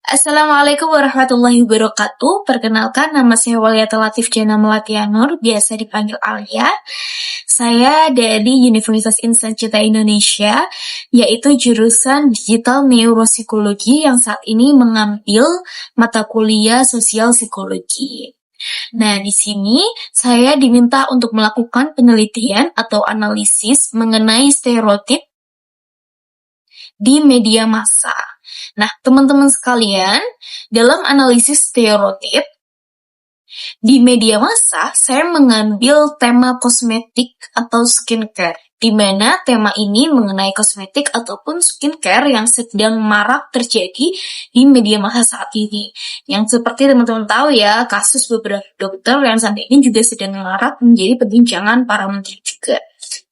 Assalamualaikum warahmatullahi wabarakatuh. Perkenalkan, nama saya Waliata Latif Jana Melatianur, biasa dipanggil Alia. Saya dari Universitas Insan Cita Indonesia, yaitu jurusan Digital Neuropsikologi yang saat ini mengambil mata kuliah Sosial Psikologi. Nah, di sini saya diminta untuk melakukan penelitian atau analisis mengenai stereotip di media massa. Nah, teman-teman sekalian, dalam analisis stereotip di media massa, saya mengambil tema kosmetik atau skincare, di mana tema ini mengenai kosmetik ataupun skincare yang sedang marak terjadi di media massa saat ini. Yang seperti teman-teman tahu ya, kasus beberapa dokter yang saat ini juga sedang marak menjadi perbincangan para menteri juga.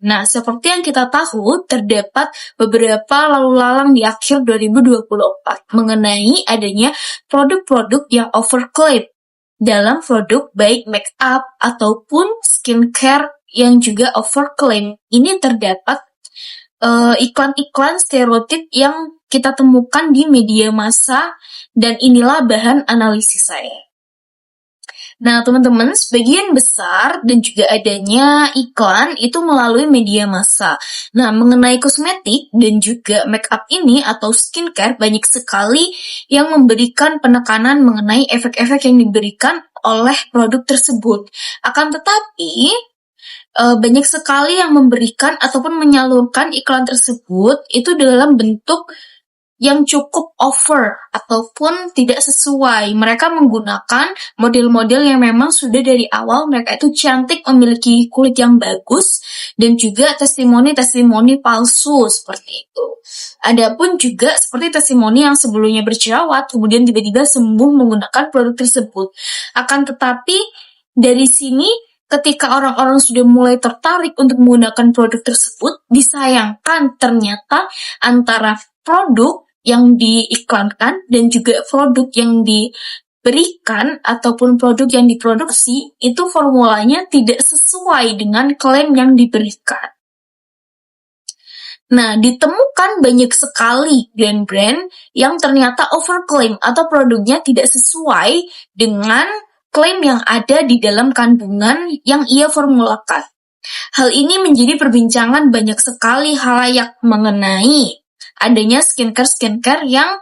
Nah, seperti yang kita tahu, terdapat beberapa lalu lalang di akhir 2024 mengenai adanya produk-produk yang overclaim dalam produk baik make up ataupun skincare yang juga overclaim. Ini terdapat iklan-iklan stereotip yang kita temukan di media massa dan inilah bahan analisis saya. Nah, teman-teman, sebagian besar dan juga adanya iklan itu melalui media massa. Nah, mengenai kosmetik dan juga make up ini atau skincare, banyak sekali yang memberikan penekanan mengenai efek-efek yang diberikan oleh produk tersebut. Akan tetapi, banyak sekali yang memberikan ataupun menyalurkan iklan tersebut itu dalam bentuk yang cukup over ataupun tidak sesuai. Mereka menggunakan model-model yang memang sudah dari awal mereka itu cantik, memiliki kulit yang bagus, dan juga testimoni-testimoni palsu seperti itu. Adapun juga seperti testimoni yang sebelumnya berjerawat, kemudian tiba-tiba sembuh menggunakan produk tersebut. Akan tetapi dari sini ketika orang-orang sudah mulai tertarik untuk menggunakan produk tersebut, disayangkan ternyata antara produk yang diiklankan dan juga produk yang diberikan ataupun produk yang diproduksi itu formulanya tidak sesuai dengan klaim yang diberikan. Nah, ditemukan banyak sekali brand-brand yang ternyata overclaim atau produknya tidak sesuai dengan klaim yang ada di dalam kandungan yang ia formulakan. Hal ini menjadi perbincangan banyak sekali halayak mengenai adanya skincare yang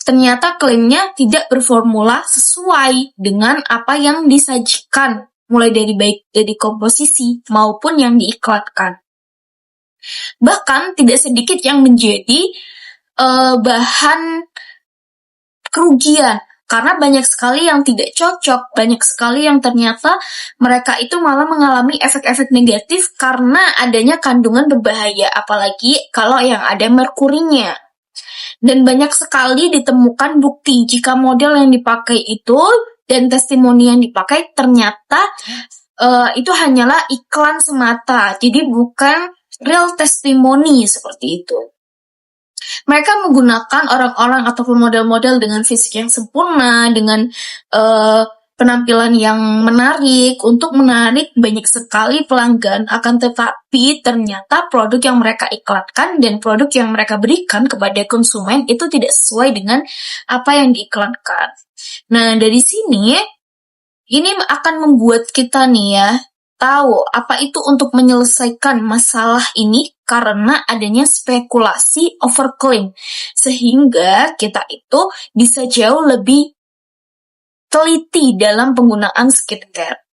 ternyata klaimnya tidak berformula sesuai dengan apa yang disajikan, mulai dari baik dari komposisi maupun yang diiklankan. Bahkan tidak sedikit yang menjadi bahan kerugian, karena banyak sekali yang tidak cocok, banyak sekali yang ternyata mereka itu malah mengalami efek-efek negatif karena adanya kandungan berbahaya, apalagi kalau yang ada merkurinya. Dan banyak sekali ditemukan bukti jika model yang dipakai itu dan testimoni yang dipakai ternyata itu hanyalah iklan semata, jadi bukan real testimoni seperti itu. Mereka menggunakan orang-orang ataupun model-model dengan fisik yang sempurna, dengan penampilan yang menarik untuk menarik banyak sekali pelanggan, akan tetapi ternyata produk yang mereka iklankan dan produk yang mereka berikan kepada konsumen itu tidak sesuai dengan apa yang diiklankan. Nah, dari sini ini akan membuat kita nih ya tahu apa itu untuk menyelesaikan masalah ini karena adanya spekulasi overclaim, sehingga kita itu bisa jauh lebih teliti dalam penggunaan skincare.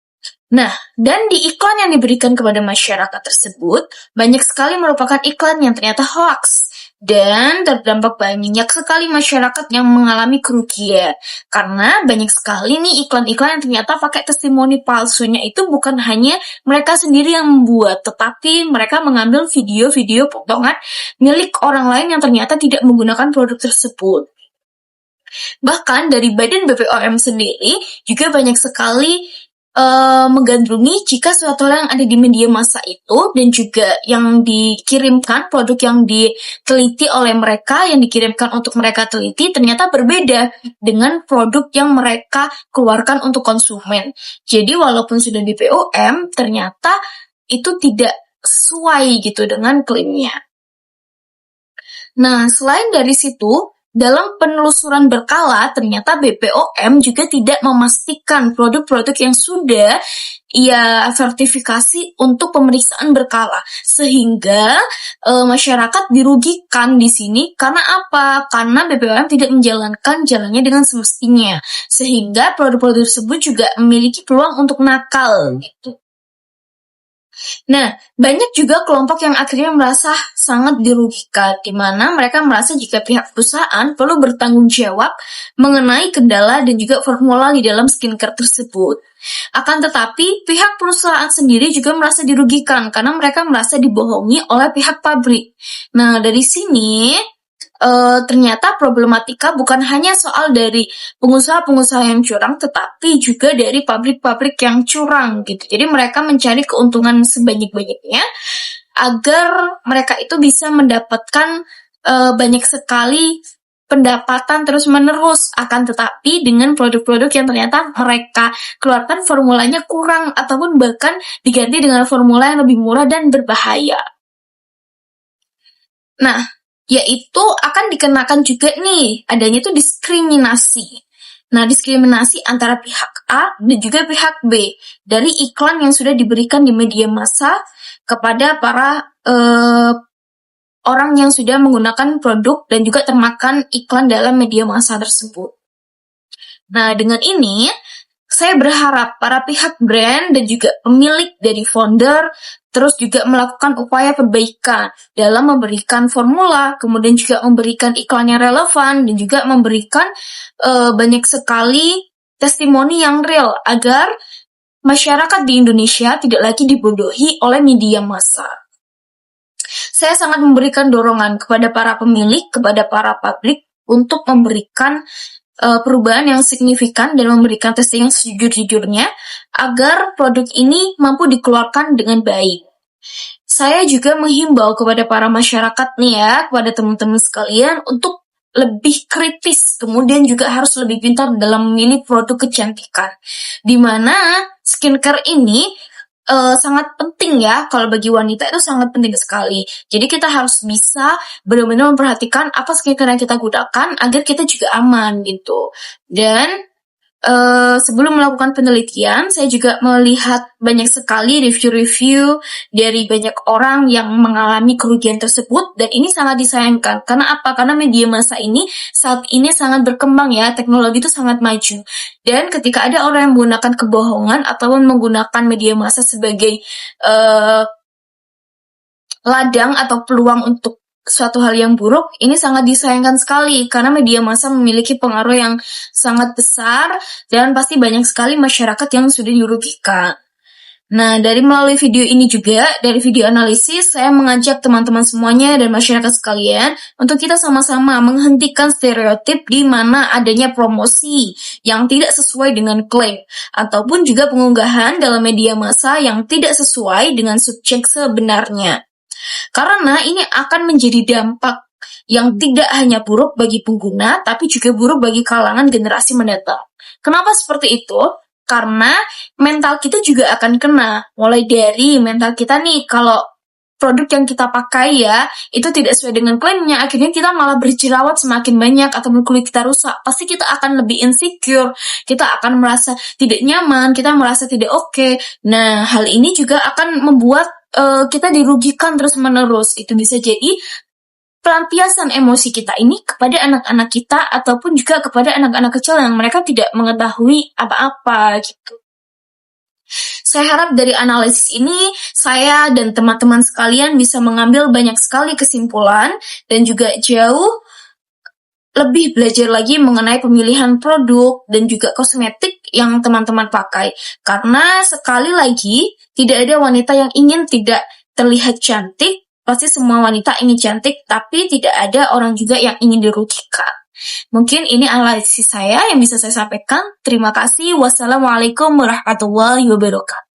Nah, dan di iklan yang diberikan kepada masyarakat tersebut, banyak sekali merupakan iklan yang ternyata hoax. Dan terdampak banyak sekali masyarakat yang mengalami kerugian. Karena banyak sekali nih iklan-iklan yang ternyata pakai testimoni palsunya itu bukan hanya mereka sendiri yang membuat, tetapi mereka mengambil video-video potongan milik orang lain yang ternyata tidak menggunakan produk tersebut. Bahkan dari Badan BPOM sendiri juga banyak sekali menggandrungi jika suatu hal yang ada di media massa itu dan juga yang dikirimkan, produk yang diteliti oleh mereka, yang dikirimkan untuk mereka teliti ternyata berbeda dengan produk yang mereka keluarkan untuk konsumen. Jadi walaupun sudah BPOM, ternyata itu tidak sesuai gitu dengan klaimnya. Nah, selain dari situ, dalam penelusuran berkala, ternyata BPOM juga tidak memastikan produk-produk yang sudah ia sertifikasi untuk pemeriksaan berkala, sehingga masyarakat dirugikan di sini. Karena apa? Karena BPOM tidak menjalankan jalannya dengan semestinya, sehingga produk-produk tersebut juga memiliki peluang untuk nakal gitu. Nah, banyak juga kelompok yang akhirnya merasa sangat dirugikan, di mana mereka merasa jika pihak perusahaan perlu bertanggung jawab mengenai kendala dan juga formula di dalam skincare tersebut. Akan tetapi, pihak perusahaan sendiri juga merasa dirugikan karena mereka merasa dibohongi oleh pihak pabrik. Nah, dari sini ternyata problematika bukan hanya soal dari pengusaha-pengusaha yang curang, tetapi juga dari pabrik-pabrik yang curang gitu. Jadi mereka mencari keuntungan sebanyak-banyaknya agar mereka itu bisa mendapatkan banyak sekali pendapatan terus-menerus. Akan tetapi dengan produk-produk yang ternyata mereka keluarkan formulanya kurang ataupun bahkan diganti dengan formula yang lebih murah dan berbahaya. Nah, yaitu akan dikenakan juga nih, adanya itu diskriminasi. Nah, diskriminasi antara pihak A dan juga pihak B dari iklan yang sudah diberikan di media massa kepada para orang yang sudah menggunakan produk dan juga termakan iklan dalam media massa tersebut. Nah, dengan ini, saya berharap para pihak brand dan juga pemilik dari founder terus juga melakukan upaya perbaikan dalam memberikan formula, kemudian juga memberikan iklan yang relevan, dan juga memberikan banyak sekali testimoni yang real agar masyarakat di Indonesia tidak lagi dibodohi oleh media massa. Saya sangat memberikan dorongan kepada para pemilik, kepada para publik untuk memberikan perubahan yang signifikan dan memberikan testing yang sejujur-jujurnya agar produk ini mampu dikeluarkan dengan baik. Saya juga menghimbau kepada para masyarakat nih ya, kepada teman-teman sekalian untuk lebih kritis, kemudian juga harus lebih pintar dalam memilih produk kecantikan. Dimana skincare ini sangat penting ya, kalau bagi wanita itu sangat penting sekali. Jadi kita harus bisa benar-benar memperhatikan apa skincare yang kita gunakan agar kita juga aman gitu. Dan sebelum melakukan penelitian, saya juga melihat banyak sekali review-review dari banyak orang yang mengalami kerugian tersebut, dan ini sangat disayangkan. Karena apa? Karena media massa ini saat ini sangat berkembang ya, teknologi itu sangat maju. Dan ketika ada orang yang menggunakan kebohongan ataupun menggunakan media massa sebagai ladang atau peluang untuk suatu hal yang buruk, ini sangat disayangkan sekali karena media massa memiliki pengaruh yang sangat besar dan pasti banyak sekali masyarakat yang sudah dirugikan. Nah, dari melalui video ini juga, dari video analisis, saya mengajak teman-teman semuanya dan masyarakat sekalian untuk kita sama-sama menghentikan stereotip di mana adanya promosi yang tidak sesuai dengan klaim, ataupun juga pengunggahan dalam media massa yang tidak sesuai dengan subjek sebenarnya. Karena ini akan menjadi dampak yang tidak hanya buruk bagi pengguna, tapi juga buruk bagi kalangan generasi mendatang. Kenapa seperti itu? Karena mental kita juga akan kena. Mulai dari mental kita nih, kalau produk yang kita pakai ya, itu tidak sesuai dengan klaimnya, akhirnya kita malah berjerawat semakin banyak, atau kulit kita rusak. Pasti kita akan lebih insecure, kita akan merasa tidak nyaman, kita merasa tidak oke. Nah, hal ini juga akan membuat kita dirugikan terus-menerus. Itu bisa jadi pelampiasan emosi kita ini kepada anak-anak kita ataupun juga kepada anak-anak kecil yang mereka tidak mengetahui apa-apa gitu. Saya harap dari analisis ini saya dan teman-teman sekalian bisa mengambil banyak sekali kesimpulan dan juga jauh lebih belajar lagi mengenai pemilihan produk dan juga kosmetik yang teman-teman pakai. Karena sekali lagi, tidak ada wanita yang ingin tidak terlihat cantik. Pasti semua wanita ingin cantik, tapi tidak ada orang juga yang ingin dirugikan. Mungkin ini analisis saya yang bisa saya sampaikan. Terima kasih. Wassalamualaikum warahmatullahi wabarakatuh.